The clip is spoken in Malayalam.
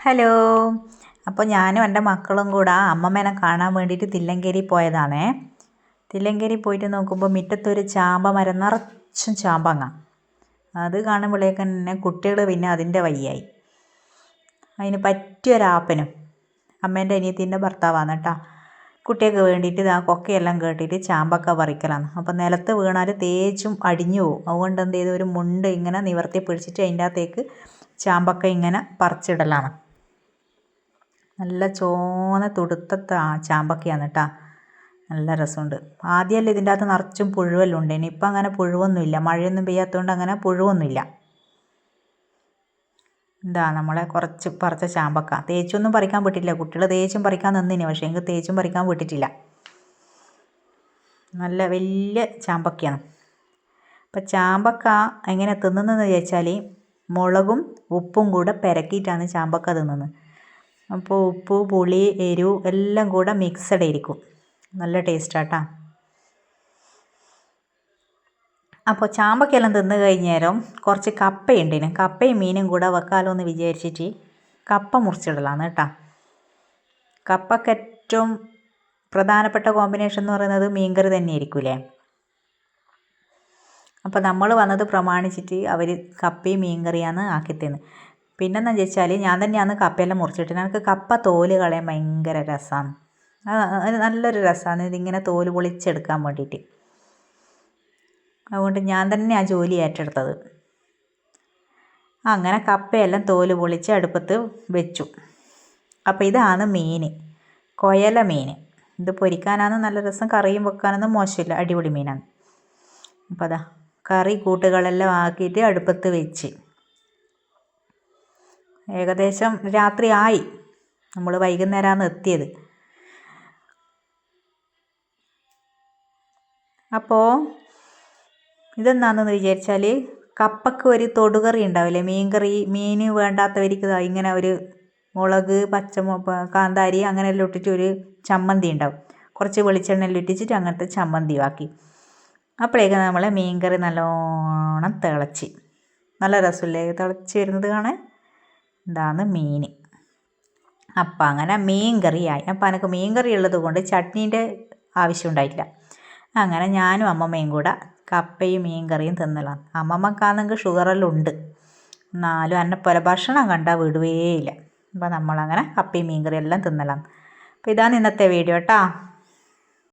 ഹലോ. അപ്പോൾ ഞാനും എൻ്റെ മക്കളും കൂടെ അമ്മമ്മേനെ കാണാൻ വേണ്ടിയിട്ട് തില്ലങ്കേരി പോയതാണേ. തില്ലങ്കേരി പോയിട്ട് നോക്കുമ്പോൾ മുറ്റത്തൊരു ചാമ്പ മരം നിറച്ചും ചാമ്പങ്ങ. അത് കാണുമ്പോഴേക്ക് തന്നെ കുട്ടികൾ പിന്നെ അതിൻ്റെ വയ്യായി. അതിന് പറ്റിയൊരാപ്പനും അമ്മേൻ്റെ അനിയത്തിൻ്റെ ഭർത്താവാണ് കേട്ടോ. കുട്ടികൾക്ക് വേണ്ടിയിട്ട് ആ കൊക്കയെല്ലാം കേട്ടിട്ട് ചാമ്പക്ക പറിക്കലാണ്. അപ്പോൾ നിലത്ത് വീണാൽ തേച്ചും അടിഞ്ഞു പോകും. അതുകൊണ്ട് എന്ത് ചെയ്തു, ഒരു മുണ്ട് ഇങ്ങനെ നിവർത്തി പിടിച്ചിട്ട് അതിൻ്റെ അകത്തേക്ക് ചാമ്പക്ക ഇങ്ങനെ പറിച്ചിടലാണ്. നല്ല ചോന്ന തുടുത്ത ചാമ്പക്കയാണ് കേട്ടോ. നല്ല രസമുണ്ട്. ആദ്യമല്ല ഇതിൻ്റെ അകത്ത് നിറച്ചും പുഴുവെല്ലാം ഉണ്ട്. ഇനിയിപ്പോൾ അങ്ങനെ പുഴുവൊന്നുമില്ല, മഴയൊന്നും പെയ്യാത്തതുകൊണ്ട് അങ്ങനെ പുഴുവൊന്നുമില്ല. എന്താ നമ്മളെ കുറച്ച് പറിച്ച ചാമ്പക്ക. തേച്ചൊന്നും പറിക്കാൻ വിട്ടിട്ടില്ല. കുട്ടികൾ തേച്ചും പറിക്കാൻ നിന്നിന്, പക്ഷേ എനിക്ക് തേച്ചും പറിക്കാൻ വിട്ടിട്ടില്ല. നല്ല വലിയ ചാമ്പക്കയാണ്. അപ്പം ചാമ്പക്ക എങ്ങനെ തിന്നുന്നതെന്ന് ചോദിച്ചാൽ മുളകും ഉപ്പും കൂടെ പെരക്കിയിട്ടാണ് ചാമ്പക്ക തിന്നുന്നത്. അപ്പോൾ ഉപ്പ്, പുളി, എരിവ് എല്ലാം കൂടെ മിക്സഡ് ആയിരിക്കും. നല്ല ടേസ്റ്റാട്ടാ. അപ്പോൾ ചാമ്പക്കയെല്ലാം തിന്ന് കഴിഞ്ഞേരം കുറച്ച് കപ്പയുണ്ടേനും, കപ്പയും മീനും കൂടെ വെക്കാലോ എന്ന് വിചാരിച്ചിട്ട് കപ്പ മുറിച്ചിടലാണ് കേട്ടോ. കപ്പയ്ക്ക് ഏറ്റവും പ്രധാനപ്പെട്ട കോമ്പിനേഷൻ എന്ന് പറയുന്നത് മീൻകറി തന്നെ ആയിരിക്കൂലേ. അപ്പോൾ നമ്മൾ വന്നത് പ്രമാണിച്ചിട്ട് അവർ കപ്പയും മീൻകറിയാണ് ആക്കിത്തന്ന്. പിന്നെന്ന് വെച്ചാൽ ഞാൻ തന്നെയാണ് കപ്പയെല്ലാം മുറിച്ചിട്ട്. എനിക്ക് കപ്പ തോല് കളയാൻ ഭയങ്കര രസമാണ്. നല്ലൊരു രസമാണ് ഇതിങ്ങനെ തോല് പൊളിച്ചെടുക്കാൻ വേണ്ടിയിട്ട്. അതുകൊണ്ട് ഞാൻ തന്നെ ആ ജോലി ഏറ്റെടുത്തത്. അങ്ങനെ കപ്പയെല്ലാം തോല് പൊളിച്ച് അടുപ്പത്ത് വെച്ചു. അപ്പോൾ ഇതാണ് മീൻ, കൊയല മീൻ. ഇത് പൊരിക്കാനാണ് നല്ല രസം, കറിയും വെക്കാനൊന്നും മോശമില്ല, അടിപൊളി മീനാണ്. അപ്പോൾ അതാ കറി കൂട്ടുകളെല്ലാം ആക്കിയിട്ട് അടുപ്പത്ത് വെച്ച് ഏകദേശം രാത്രി ആയി. നമ്മൾ വൈകുന്നേരമാണ് എത്തിയത്. അപ്പോൾ ഇതെന്താണെന്ന് വിചാരിച്ചാൽ കപ്പയ്ക്ക് ഒരു തൊടുകറി ഉണ്ടാവില്ലേ, മീൻകറി. മീൻ വേണ്ടാത്തവർക്ക് ഇങ്ങനെ ഒരു മുളക്, കാന്താരി അങ്ങനെയെല്ലാം ഇട്ടിട്ട് ഒരു ചമ്മന്തി ഉണ്ടാവും. കുറച്ച് വെളിച്ചെണ്ണയെല്ലാം ഇട്ടിച്ചിട്ട് അങ്ങനത്തെ ചമ്മന്തി ആക്കി. അപ്പോഴേക്കും നമ്മളെ മീൻകറി നല്ലോണം തിളച്ച്, നല്ല രസമില്ലേ തിളച്ച് വരുന്നത് കാണാൻ. ഇതാണ് മീൻ. അപ്പം അങ്ങനെ മീൻ കറിയായി. അപ്പം എനിക്ക് മീൻ കറി ഉള്ളത് കൊണ്ട് ചട്നീൻ്റെ ആവശ്യം ഉണ്ടായിട്ടില്ല. അങ്ങനെ ഞാനും അമ്മമ്മയും കൂടെ കപ്പയും മീൻ കറിയും തിന്നലാണ്. അമ്മമ്മക്കാണെങ്കിൽ ഷുഗറെല്ലാം ഉണ്ട്, എന്നാലും എന്നെപ്പോലെ ഭക്ഷണം കണ്ടാൽ വിടുകയില്ല. അപ്പം നമ്മളങ്ങനെ കപ്പയും മീൻ കറിയും എല്ലാം തിന്നലാണ്. അപ്പോൾ ഇതാണ് ഇന്നത്തെ വീഡിയോ കേട്ടോ.